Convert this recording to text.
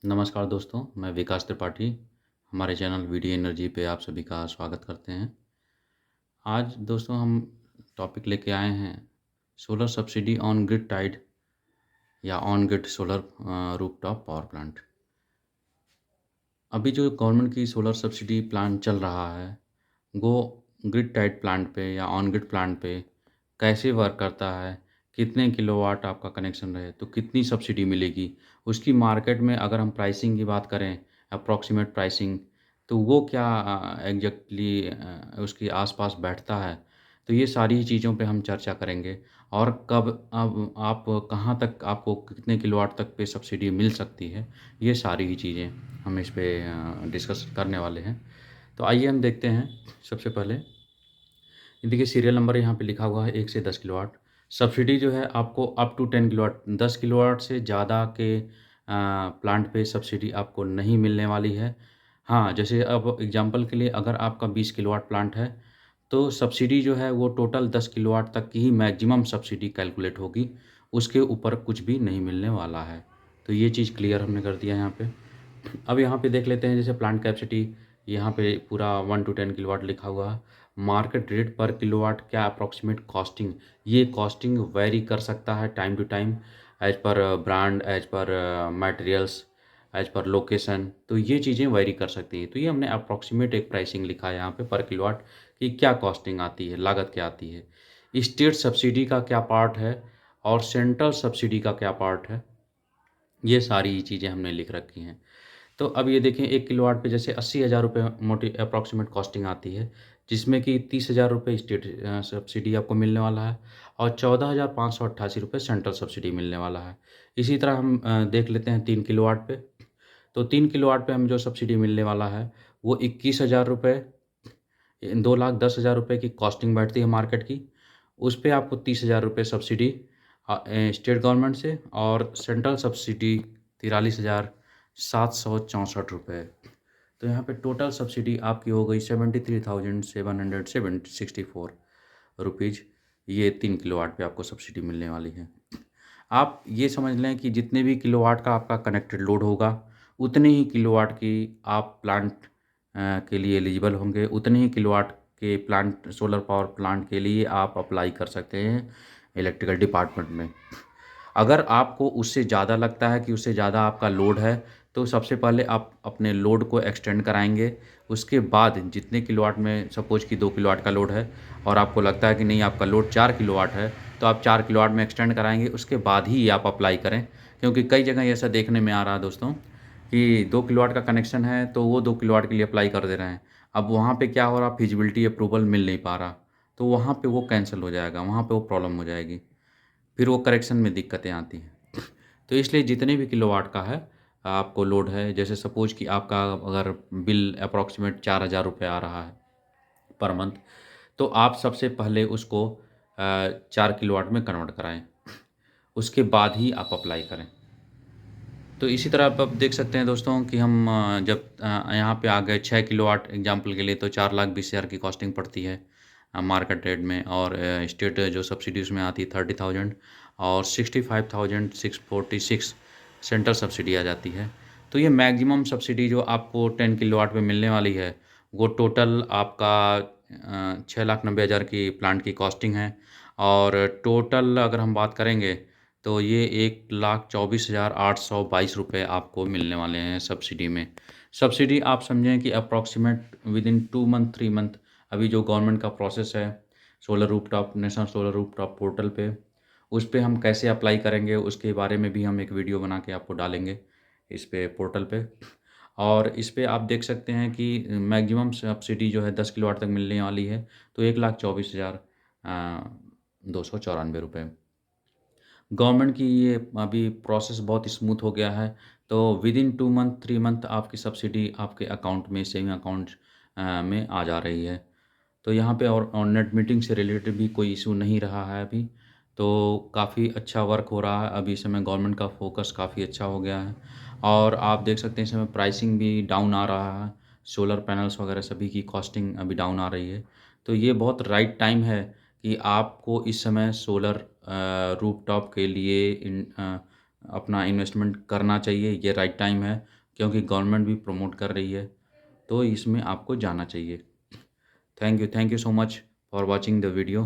नमस्कार दोस्तों, मैं विकास त्रिपाठी। हमारे चैनल वीडी एनर्जी पे आप सभी का स्वागत करते हैं। आज दोस्तों हम टॉपिक लेके आए हैं solar subsidy on grid tied या on grid solar rooftop power plant. अभी जो गवर्नमेंट की सोलर सब्सिडी प्लान चल रहा है, वो ग्रिड टाइड प्लांट पे या ऑन ग्रिड प्लांट पे कैसे वर्क करता है, कितने किलोवाट आपका कनेक्शन रहे तो कितनी सब्सिडी मिलेगी, उसकी मार्केट में अगर हम प्राइसिंग की बात करें, अप्रॉक्सीमेट प्राइसिंग, तो वो क्या एग्जैक्टली उसके आसपास बैठता है। तो ये सारी चीज़ों पे हम चर्चा करेंगे और कब अब आप कहाँ तक आपको कितने किलोवाट तक पे सब्सिडी मिल सकती है, ये सारी ही चीज़ें हम इस पे डिस्कस करने वाले हैं। तो आइए हम देखते हैं। सबसे पहले ये देखिए, सीरियल नंबर यहाँ पे लिखा हुआ है 1 से 10 किलोवाट। सब्सिडी जो है आपको अप टू 10 किलोवाट, 10 किलोवाट से ज़्यादा के प्लांट पे सब्सिडी आपको नहीं मिलने वाली है। हाँ, जैसे अब एग्ज़ाम्पल के लिए अगर आपका 20 किलोवाट प्लांट है, तो सब्सिडी जो है वो टोटल 10 किलोवाट तक की ही मैक्सिमम सब्सिडी कैलकुलेट होगी, उसके ऊपर कुछ भी नहीं मिलने वाला है। तो ये चीज़ क्लियर हमने कर दिया यहाँ पे। अब यहाँ पे देख लेते हैं, जैसे प्लांट कैपेसिटी यहाँ पे पूरा 1 टू 10 किलोवाट लिखा हुआ है। मार्केट रेट पर किलोवाट क्या अप्रॉक्सीमेट कॉस्टिंग, ये कॉस्टिंग वेरी कर सकता है time to time, as per brand, as per materials, as per location, तो ये चीज़ें वेरी कर सकती हैं। तो ये हमने अप्रॉक्सीमेट एक प्राइसिंग लिखा है यहाँ पे पर किलोवाट कि क्या कॉस्टिंग आती है, लागत क्या आती है, स्टेट सब्सिडी का क्या पार्ट है और सेंट्रल सब्सिडी का क्या पार्ट है, ये सारी चीज़ें हमने लिख रखी हैं। तो अब ये देखें, 1 किलोवाट पे जैसे 80,000 रुपये मोटी अप्रॉक्सीमेट कॉस्टिंग आती है, जिसमें कि 30,000 रुपये स्टेट सब्सिडी आपको मिलने वाला है और 14,588 रुपये सेंट्रल सब्सिडी मिलने वाला है। इसी तरह हम देख लेते हैं 3 किलोवाट पे। तो 3 किलोवाट पे हमें जो सब्सिडी मिलने वाला है, वो 21,000 रुपये, 2,10,000 रुपये की कॉस्टिंग बैठती है मार्केट की। उस पे आपको 30,000 रुपये सब्सिडी स्टेट गवर्नमेंट से और सेंट्रल सब्सिडी 43,764 रुपये। तो यहाँ पे टोटल सब्सिडी आपकी हो गई 73,764 रुपीज़। ये 3 किलोवाट पे आपको सब्सिडी मिलने वाली है। आप ये समझ लें कि जितने भी किलोवाट का आपका कनेक्टेड लोड होगा, उतने ही किलोवाट की आप प्लांट के लिए एलिजिबल होंगे, उतने ही किलोवाट के प्लांट सोलर पावर प्लांट के लिए आप अप्लाई कर सकते हैं इलेक्ट्रिकल डिपार्टमेंट में। अगर आपको उससे ज़्यादा लगता है कि उससे ज़्यादा आपका लोड है, तो सबसे पहले आप अपने लोड को एक्सटेंड कराएँगे। उसके बाद जितने किलोवाट में, सपोज़ कि 2 किलोवाट का लोड है और आपको लगता है कि नहीं आपका लोड 4 किलोवाट है, तो आप 4 किलोवाट में एक्सटेंड कराएँगे, उसके बाद ही आप अप्लाई करें। क्योंकि कई जगह ऐसा देखने में आ रहा है दोस्तों कि 2 किलोवाट का कनेक्शन है, तो वो 2 किलोवाट के लिए अप्लाई कर दे रहे हैं। अब वहाँ पे क्या हो रहा, फिजिबिलिटी अप्रूवल मिल नहीं पा रहा, तो वहाँ पे वो कैंसल हो जाएगा, वहाँ पे वो प्रॉब्लम हो जाएगी। फिर वो करेक्शन में दिक्कतें आती हैं। तो इसलिए जितने भी किलोवाट का है आपको लोड है, जैसे सपोज़ कि आपका अगर बिल अप्रॉक्सीमेट 4,000 रुपये आ रहा है पर मंथ, तो आप सबसे पहले उसको 4 किलोवाट में कन्वर्ट कराएँ, उसके बाद ही आप अप्लाई करें। तो इसी तरह आप अब देख सकते हैं दोस्तों कि हम जब यहाँ पे आ गए 6 किलोवाट एग्जांपल के लिए, तो 4,20,000 की कॉस्टिंग पड़ती है मार्केट रेट में, और स्टेट जो सब्सिडी उसमें आती है 30,000 और 65,646 सेंट्रल सब्सिडी आ जाती है। तो ये मैक्सिमम सब्सिडी जो आपको 10 किलोवाट में मिलने वाली है, वो टोटल आपका 6,90,000 की प्लांट की कॉस्टिंग है। और टोटल अगर हम बात करेंगे, तो ये 1,24,822 रुपये आपको मिलने वाले हैं सब्सिडी में। सब्सिडी आप समझें कि अप्रॉक्सीमेट विदिन 2 मंथ, 3 मंथ, अभी जो गवर्नमेंट का प्रोसेस है solar rooftop, national solar rooftop portal पे, उस पे हम कैसे अप्लाई करेंगे, उसके बारे में भी हम एक वीडियो बना के आपको डालेंगे इस पे पोर्टल पे। और इस पे आप देख सकते हैं कि मैक्सिमम सब्सिडी जो है 10 किलोवाट तक मिलने वाली है, तो 1,24,294 रुपये। गवर्नमेंट की ये अभी प्रोसेस बहुत स्मूथ हो गया है, तो विदिन 2 मंथ, 3 मंथ आपकी सब्सिडी आपके अकाउंट में, सेविंग अकाउंट में आ जा रही है। तो यहाँ पे और नेट मीटिंग से रिलेटेड भी कोई इशू नहीं रहा है अभी, तो काफ़ी अच्छा वर्क हो रहा है। अभी इस समय गवर्नमेंट का फ़ोकस काफ़ी अच्छा हो गया है और आप देख सकते हैं इस समय प्राइसिंग भी डाउन आ रहा है, सोलर पैनल्स वगैरह सभी की कॉस्टिंग अभी डाउन आ रही है। तो ये बहुत राइट टाइम है कि आपको इस समय सोलर रूफटॉप के लिए अपना इन्वेस्टमेंट करना चाहिए, ये राइट टाइम है क्योंकि गवर्नमेंट भी प्रमोट कर रही है, तो इसमें आपको जाना चाहिए। Thank you so much for watching the video.